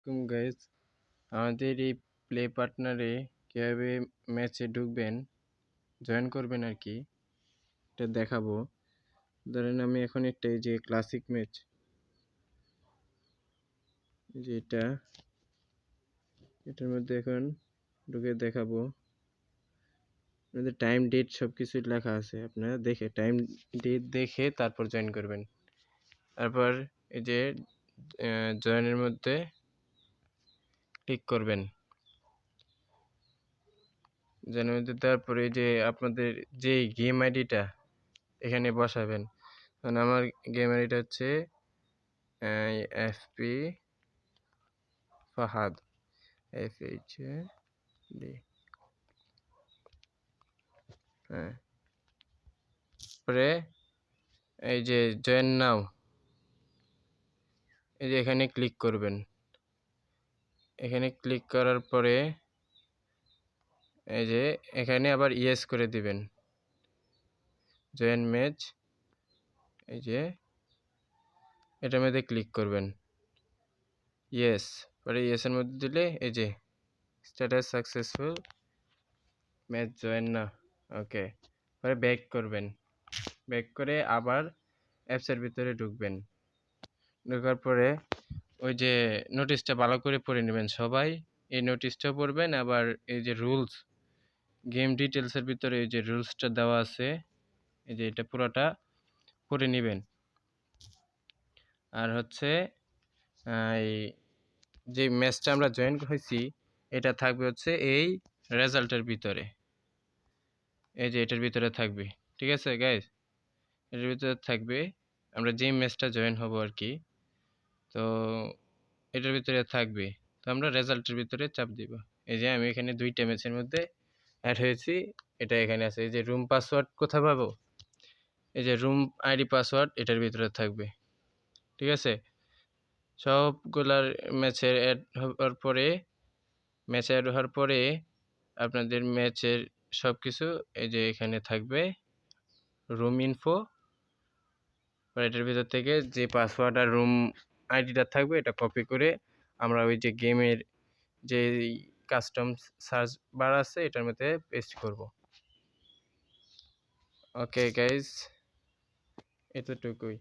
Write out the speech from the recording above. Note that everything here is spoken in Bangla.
গাইস, আমাদের এই প্লে পার্টনারে কিভাবে ম্যাচে ঢুকবেন, জয়েন করবেন আর কি, এটা দেখাবো। ধরেন আমি এখন একটা এই যে ক্লাসিক ম্যাচ, যে এটার মধ্যে এখন ঢুকে দেখাবো। আপনাদের টাইম ডেট সব কিছু লেখা আছে, আপনারা দেখে টাইম ডেট দেখে তারপর জয়েন করবেন। তারপর এই যে জয়েনের মধ্যে ক্লিক করবেন। জয়েনের মধ্যে তারপরে এই যে আপনাদের যে গেম আইডিটা এখানে বসাবেন। কারণ আমার গেম আইডিটা হচ্ছে এফপি ফাহাদ, FHAD। হ্যাঁ, পরে এই যে জয়েন নাও, এই যে এখানে ক্লিক করবেন। এখানে ক্লিক করার পরে এই যে এখানে আবার ইয়েস করে দিবেন, জয়েন ম্যাচ। এই যে এটার মধ্যে ক্লিক করবেন, ইয়েস। পরে ইয়েসের মধ্যে দিলে এই যে স্ট্যাটাস সাকসেসফুল, ম্যাচ জয়েন না, ওকে। পরে ব্যাক করবেন, ব্যাক করে আবার অ্যাপসের ভিতরে ঢুকবেন। ঢোকার পরে ওই যে নোটিশটা ভালো করে পড়ে নেবেন সবাই। এই নোটিশটাও পড়বেন, আবার এই যে রুলস, গেম ডিটেলসের ভিতরে এই যে রুলসটা দেওয়া আছে, এই যে এটা পুরোটা পড়ে নেবেন। আর হচ্ছে এই যে ম্যাচটা আমরা জয়েন হয়েছি এটা থাকবে হচ্ছে এই রেজাল্টের ভিতরে, এই যে এটার ভিতরে থাকবে। ঠিক আছে গাইস, এটার ভিতরে থাকবে আমরা যে ম্যাচটা জয়েন হব আর কি, তো এটার ভিতরে থাকবে। তো আমরা রেজাল্টের ভিতরে চাপ দিব। এই যে আমি এখানে 2টা ম্যাচের মধ্যে অ্যাড হয়েছি, এটা এখানে আছে। এই যে রুম পাসওয়ার্ড কোথায় পাবো, এই যে রুম আইডি পাসওয়ার্ড এটার ভিতরে থাকবে। ঠিক আছে, সবগুলার ম্যাচের অ্যাড হওয়ার পরে আপনাদের ম্যাচের সব কিছু এই যে এখানে থাকবে, রুম ইনফো। এটার ভিতর থেকে যে পাসওয়ার্ড আর রুম আইডিটা থাকবে এটা কপি করে আমরা ওই যে গেমের যে কাস্টম সার্চ বার আছে এটার মধ্যে পেস্ট করব। ওকে গাইজ, এতটুকুই।